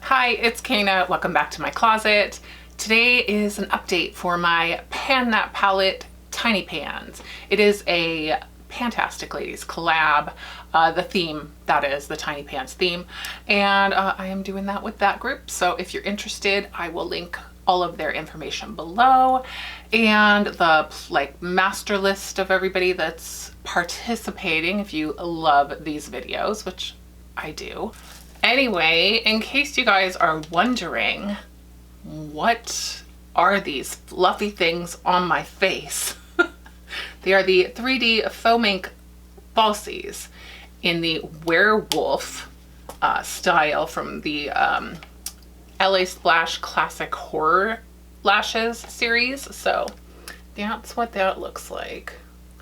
Hi, it's Kana. Welcome back to my closet. Today is an update for my Pan That Palette Tiny Pans. It is a PANtastic Ladies collab. The theme, that is the Tiny Pans theme. And I am doing that with that group. So if you're interested, I will link all of their information below and the master list of everybody that's participating if you love these videos, which I do. Anyway, in case you guys are wondering, what are these fluffy things on my face? They are the 3D Faux Mink Falsies in the werewolf style from the LA Splash Classic Horror Lashes series. So that's what that looks like.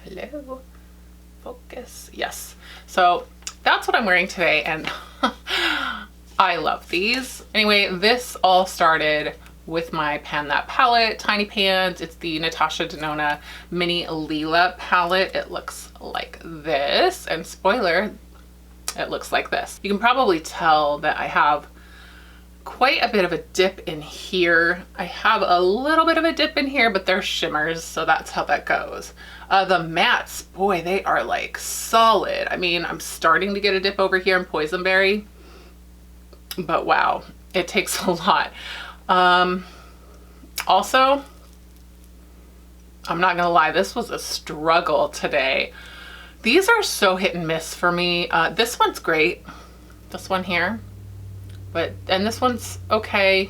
Hello? Focus. Yes. So that's what I'm wearing today, and I love these. Anyway, this all started with my Pan That Palette Tiny Pans. It's the Natasha Denona Mini Leela palette. It looks like this, and spoiler, it looks like this. You can probably tell that I have quite a bit of a dip in here. I have a little bit of a dip in here, but they're shimmers, so that's how that goes. The mattes, boy, they are like solid. I mean, I'm starting to get a dip over here in Poisonberry, but wow, it takes a lot. Also, I'm not gonna lie, this was a struggle today. These are so hit and miss for me. This one's great, this one here, and this one's okay.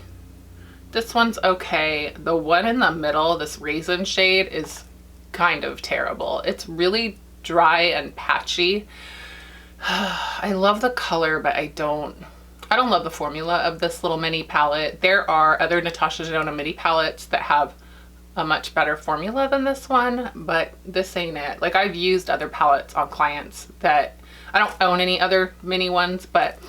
This one's okay. The one in the middle, this raisin shade, is kind of terrible. It's really dry and patchy. I love the color, but I don't love the formula of this little mini palette. There are other Natasha Denona mini palettes that have a much better formula than this one, but this ain't it. Like, I've used other palettes on clients that I don't own any other mini ones, but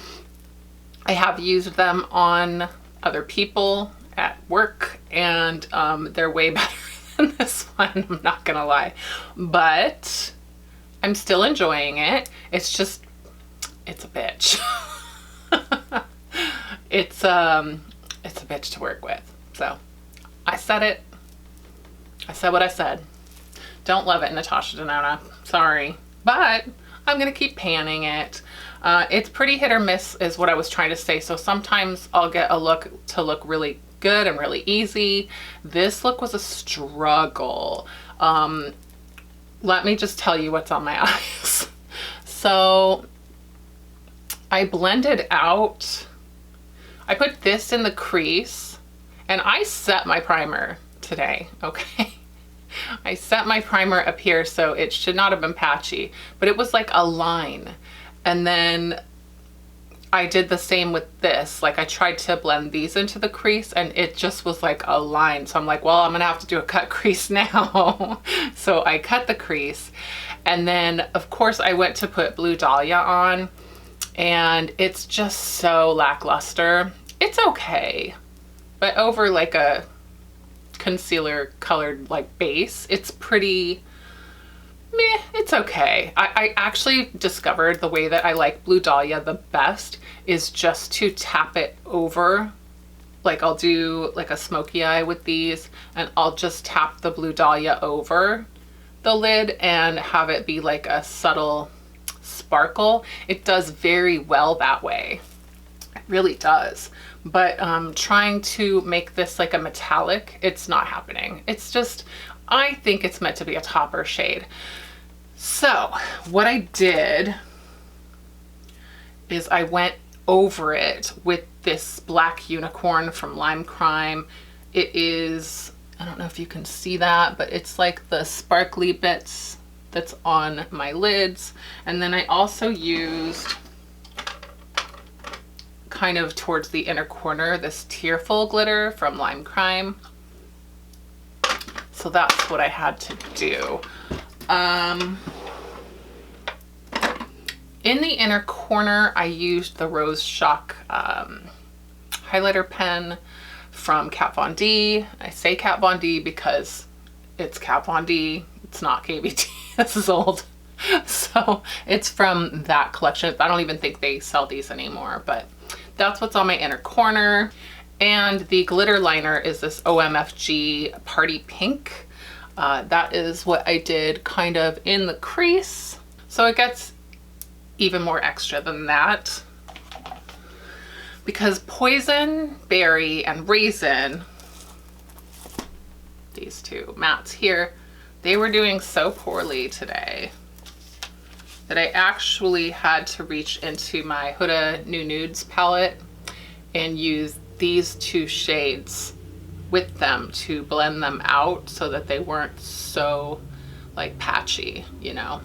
I have used them on other people at work, and they're way better than this one, I'm not gonna lie. But I'm still enjoying it. It's just, it's a bitch. It's a bitch to work with. So I said it. I said what I said. Don't love it, Natasha Denona. Sorry. But I'm gonna keep panning it. It's pretty hit or miss is what I was trying to say. So sometimes I'll get a look to look really good and really easy. This look was a struggle. Let me just tell you what's on my eyes. So I blended out, I put this in the crease, and I set my primer today, okay? I set my primer up here, so it should not have been patchy, but it was like a line. And then I did the same with this. Like, I tried to blend these into the crease, and it just was like a line. So I'm like, well, I'm gonna have to do a cut crease now. So I cut the crease, and then of course I went to put Blue Dahlia on, and it's just so lackluster. It's okay, but over like a concealer colored like base, it's pretty meh. It's okay. I actually discovered the way that I like Blue Dahlia the best is just to tap it over. Like, I'll do like a smoky eye with these, and I'll just tap the Blue Dahlia over the lid and have it be like a subtle sparkle. It does very well that way. It really does. But trying to make this like a metallic, it's not happening. It's just, I think it's meant to be a topper shade. So what I did is I went over it with this black unicorn from Lime Crime. It is, I don't know if you can see that, but it's like the sparkly bits that's on my lids. And then I also used, kind of towards the inner corner, this Tearful glitter from Lime Crime. So that's what I had to do. In the inner corner, I used the Rose Shock highlighter pen from Kat Von D. I say Kat Von D because it's Kat Von D. It's not KVT. This is old. So it's from that collection. I don't even think they sell these anymore, but That's what's on my inner corner. And the glitter liner is this OMFG Party Pink. That is what I did kind of in the crease. So it gets even more extra than that, because Poison, Berry, and Raisin, these two mattes here, they were doing so poorly today that I actually had to reach into my Huda New Nudes palette and use these two shades with them to blend them out so that they weren't so like patchy, you know.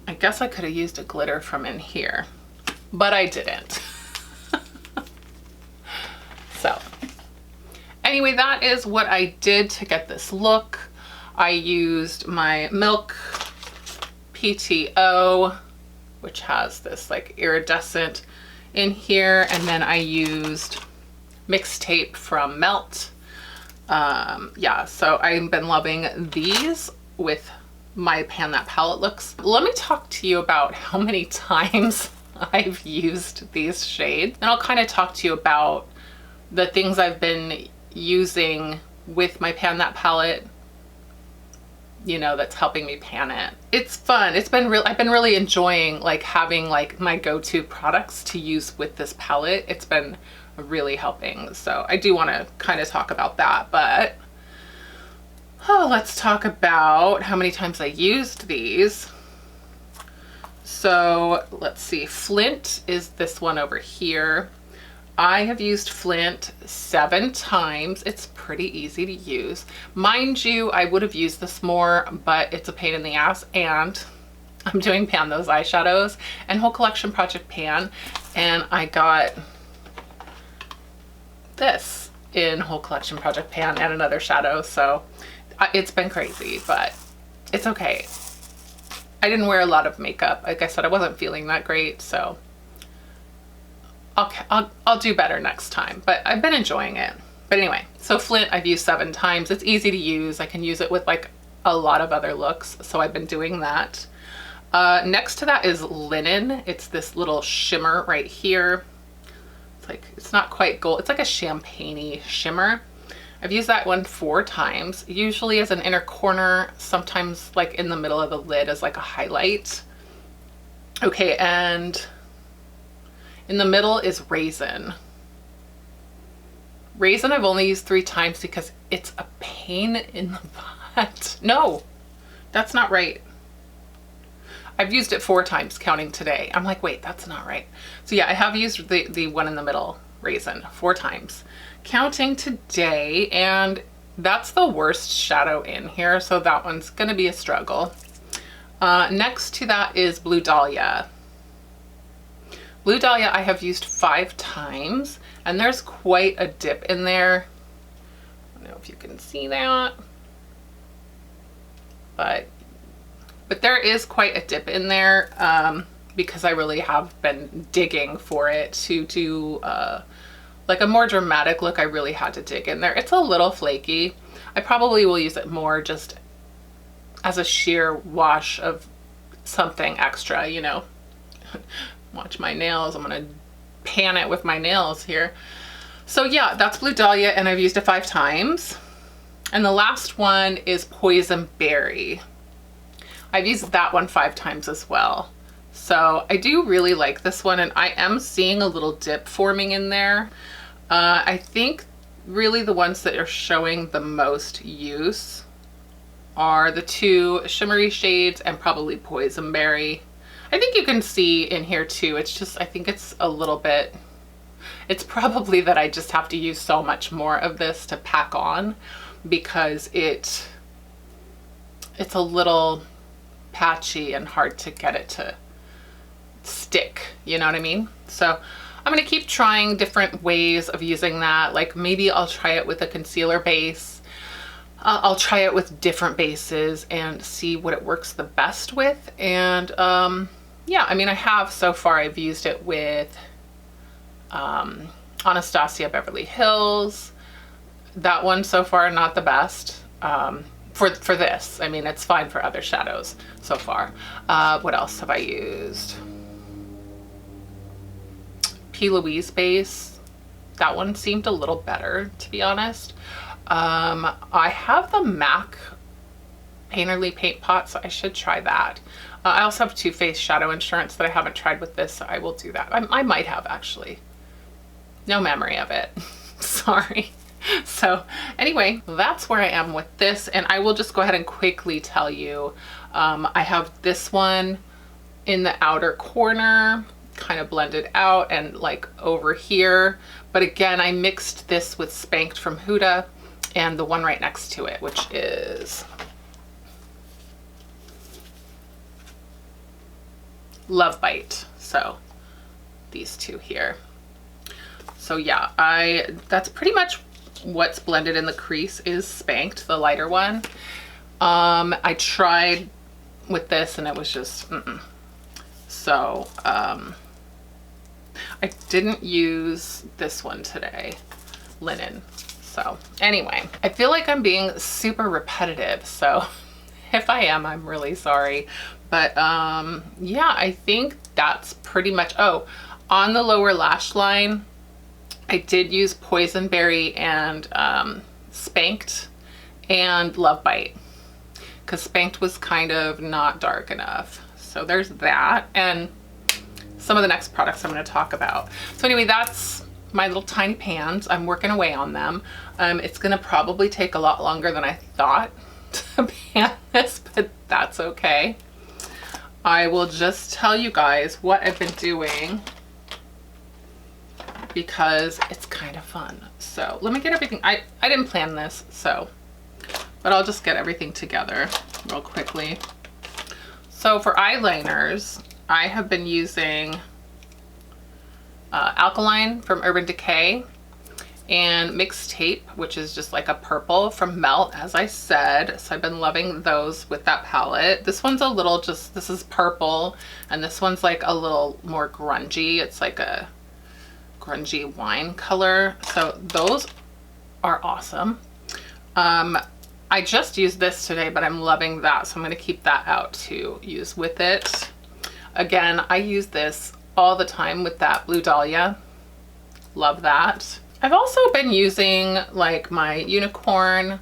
I guess I could have used a glitter from in here, but I didn't. So anyway, that is what I did to get this look. I used my Milk PTO, which has this like iridescent in here, and then I used Mixtape from Melt. Yeah, so I've been loving these with my Pan That palette looks. Let me talk to you about how many times I've used these shades, and I'll kind of talk to you about the things I've been using with my Pan That palette, you know, that's helping me pan it. It's fun. It's been real. I've been really enjoying like having like my go-to products to use with this palette. It's been really helping. So I do want to kind of talk about that, but let's talk about how many times I used these. So let's see. Flint is this one over here. I have used Flint 7 times. It's pretty easy to use. Mind you, I would have used this more, but it's a pain in the ass, and I'm doing Pan those eyeshadows and whole collection Project Pan, and I got this in whole collection Project Pan and another shadow, so it's been crazy, but it's okay. I didn't wear a lot of makeup. Like I said, I wasn't feeling that great, so I'll do better next time, but I've been enjoying it. But anyway, so Flint I've used 7 times. It's easy to use. I can use it with like a lot of other looks, so I've been doing that. Next to that is Linen. It's this little shimmer right here. It's like, it's not quite gold. It's like a champagne-y shimmer. I've used that one 4 times, usually as an inner corner, sometimes like in the middle of the lid as like a highlight. Okay, and in the middle is Raisin. Raisin I've only used 3 times because it's a pain in the butt. No, that's not right. I've used it 4 times counting today. I'm like, wait, that's not right. So yeah, I have used the one in the middle, Raisin, 4 times counting today, and that's the worst shadow in here, so that one's gonna be a struggle. Next to that is Blue Dahlia. Blue Dahlia I have used 5 times, and there's quite a dip in there. I don't know if you can see that, but there is quite a dip in there, because I really have been digging for it to do like a more dramatic look. I really had to dig in there. It's a little flaky. I probably will use it more just as a sheer wash of something extra, you know. Watch my nails. I'm gonna pan it with my nails here. So yeah, that's Blue Dahlia, and I've used it 5 times. And the last one is Poison Berry. I've used that one 5 times as well. So I do really like this one, and I am seeing a little dip forming in there. I think really the ones that are showing the most use are the 2 shimmery shades and probably Poison Berry. I think you can see in here too, it's just, I think it's a little bit, it's probably that I just have to use so much more of this to pack on, because it's a little patchy and hard to get it to stick, you know what I mean? So I'm gonna keep trying different ways of using that. Like maybe I'll try it with a concealer base. I'll try it with different bases and see what it works the best with. And yeah, I mean, I have so far, I've used it with Anastasia Beverly Hills. That one so far, not the best for this. I mean, it's fine for other shadows so far. What else have I used? P. Louise base. That one seemed a little better, to be honest. I have the MAC Painterly paint pot, so I should try that. I also have Too Faced Shadow Insurance that I haven't tried with this, so I will do that. I might have, actually. No memory of it. Sorry. So anyway, that's where I am with this, and I will just go ahead and quickly tell you. I have this one in the outer corner, kind of blended out, and like over here. But again, I mixed this with Spanked from Huda and the one right next to it, which is Love Bite. So these two here. So yeah, that's pretty much what's blended in the crease is Spanked, the lighter one. I tried with this and it was just, So, I didn't use this one today, Linen. So anyway, I feel like I'm being super repetitive. So if I am, I'm really sorry. But yeah, I think that's pretty much, oh, on the lower lash line, I did use Poison Berry and Spanked and Love Bite, because Spanked was kind of not dark enough. So there's that, and some of the next products I'm going to talk about. So anyway, that's my little tiny pans. I'm working away on them. It's going to probably take a lot longer than I thought to pan this, but that's okay. I will just tell you guys what I've been doing because it's kind of fun. So let me get everything. I didn't plan this, so, but I'll just get everything together real quickly. So for eyeliners, I have been using Alkaline from Urban Decay and Mixed Tape, which is just like a purple from Melt, as I said. So I've been loving those with that palette. This one's a little just, this is purple, and this one's like a little more grungy. It's like a grungy wine color. So those are awesome. I just used this today, but I'm loving that. So I'm going to keep that out to use with it. Again, I use this all the time with that Blue Dahlia. Love that. I've also been using like my Unicorn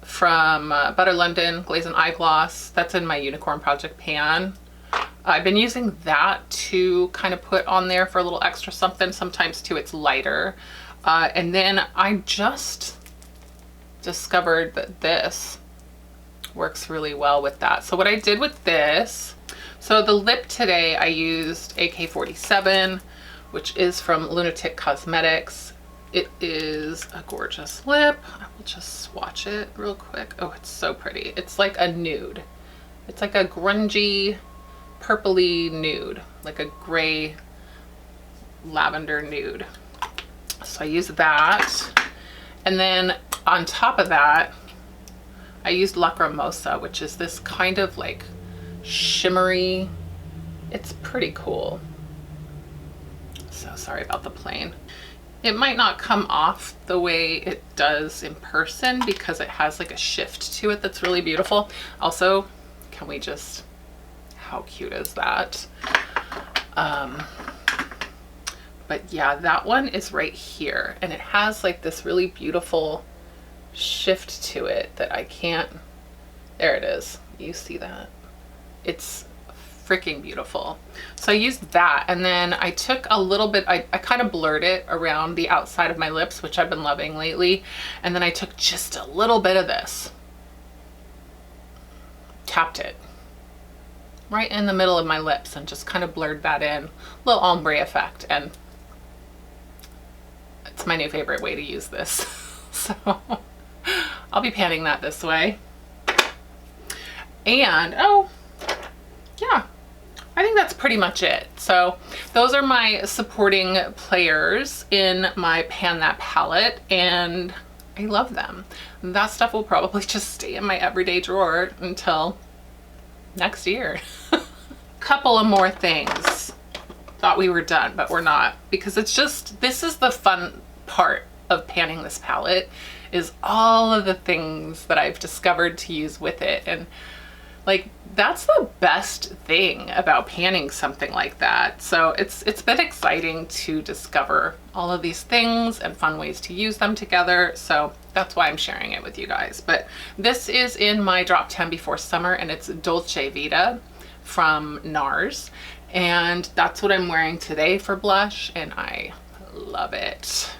from Butter London Glaze and Eye Gloss. That's in my Unicorn Project pan. I've been using that to kind of put on there for a little extra something. Sometimes too, it's lighter. And then I just discovered that this works really well with that. So what I did with this, so the lip today I used AK-47, which is from Lunatic Cosmetics. It is a gorgeous lip. I will just swatch it real quick. Oh, it's so pretty. It's like a nude. It's like a grungy, purpley nude, like a gray lavender nude. So I use that. And then on top of that, I used Lacrimosa, which is this kind of like shimmery, it's pretty cool. So sorry about the plane. It might not come off the way it does in person because it has like a shift to it that's really beautiful. Also, can we just, how cute is that? But yeah, that one is right here, and it has like this really beautiful shift to it that I can't, there it is. You see that? It's freaking beautiful. So I used that, and then I took a little bit, I kind of blurred it around the outside of my lips, which I've been loving lately. And then I took just a little bit of this, tapped it right in the middle of my lips and just kind of blurred that in, little ombre effect. And it's my new favorite way to use this. So I'll be panning that this way. And oh yeah, I think that's pretty much it. So those are my supporting players in my Pan That palette, and I love them. That stuff will probably just stay in my everyday drawer until next year. Couple of more things. Thought we were done, but we're not, because it's just, this is the fun part of panning this palette, is all of the things that I've discovered to use with it. And Like, that's the best thing about panning something like that. So it's been exciting to discover all of these things and fun ways to use them together. So that's why I'm sharing it with you guys. But this is in my drop 10 before summer, and it's Dolce Vita from NARS. And that's what I'm wearing today for blush, and I love it.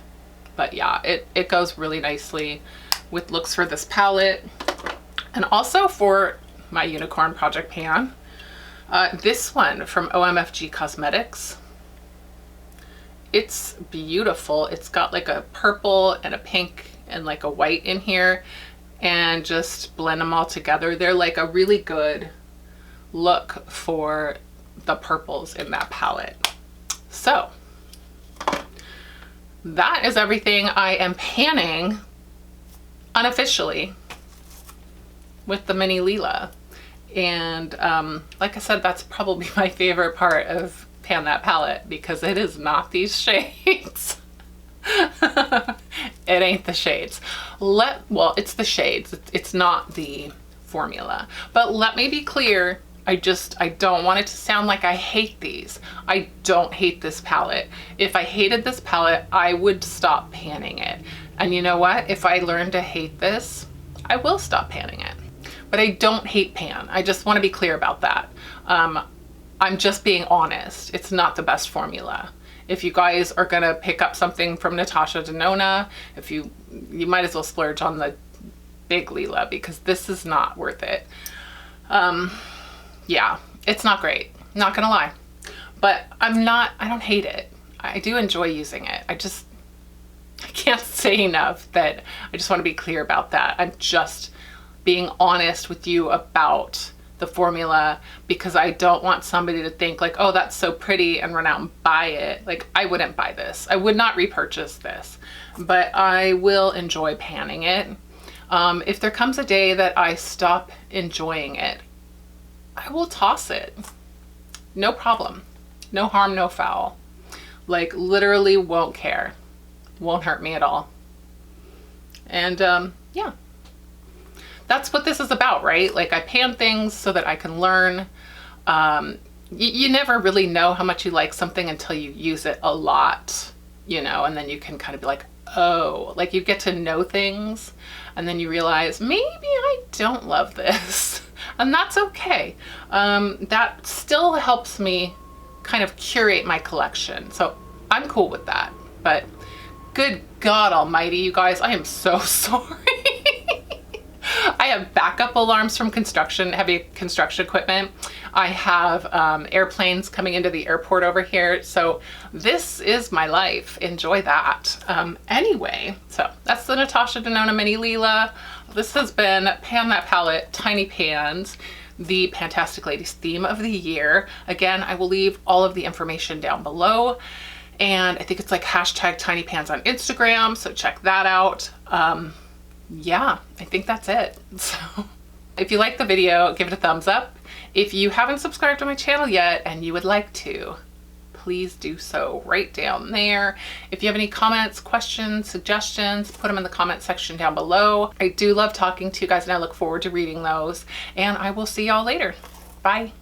But yeah, it goes really nicely with looks for this palette. And also for my unicorn project pan, this one from OMFG Cosmetics. It's beautiful. It's got like a purple and a pink and like a white in here, and just blend them all together. They're like a really good look for the purples in that palette. So that is everything I am panning unofficially with the mini Leela. And like I said, that's probably my favorite part of Pan That palette, because it is not these shades. It ain't the shades. Well, it's the shades. It's not the formula. But let me be clear, I don't want it to sound like I hate these. I don't hate this palette. If I hated this palette, I would stop panning it. And you know what? If I learn to hate this, I will stop panning it. But I don't hate pan. I just want to be clear about that. I'm just being honest. It's not the best formula. If you guys are gonna pick up something from Natasha Denona, you might as well splurge on the big Leela, because this is not worth it. Yeah, it's not great, not gonna lie. But I don't hate it. I do enjoy using it. I can't say enough that I just want to be clear about that. I'm just being honest with you about the formula, because I don't want somebody to think like, oh, that's so pretty, and run out and buy it. Like, I wouldn't buy this. I would not repurchase this, but I will enjoy panning it. If there comes a day that I stop enjoying it, I will toss it. No problem. No harm, no foul. Like, literally won't care. Won't hurt me at all. And yeah. That's what this is about, right? Like, I pan things so that I can learn. You never really know how much you like something until you use it a lot, you know, and then you can kind of be like, oh, like you get to know things, and then you realize maybe I don't love this, and that's okay. That still helps me kind of curate my collection. So I'm cool with that. But good God almighty, you guys, I am so sorry. I have backup alarms from heavy construction equipment. I have airplanes coming into the airport over here. So this is my life. Enjoy that. Anyway, so that's the Natasha Denona Mini Leela. This has been Pan That Palette, Tiny Pans, the PANtastic Ladies theme of the year. Again, I will leave all of the information down below. And I think it's like #TinyPans on Instagram. So check that out. Yeah, I think that's it. So if you like the video, give it a thumbs up. If you haven't subscribed to my channel yet and you would like to, please do so right down there. If you have any comments, questions, suggestions, put them in the comment section down below. I do love talking to you guys, and I look forward to reading those. And I will see y'all later. Bye.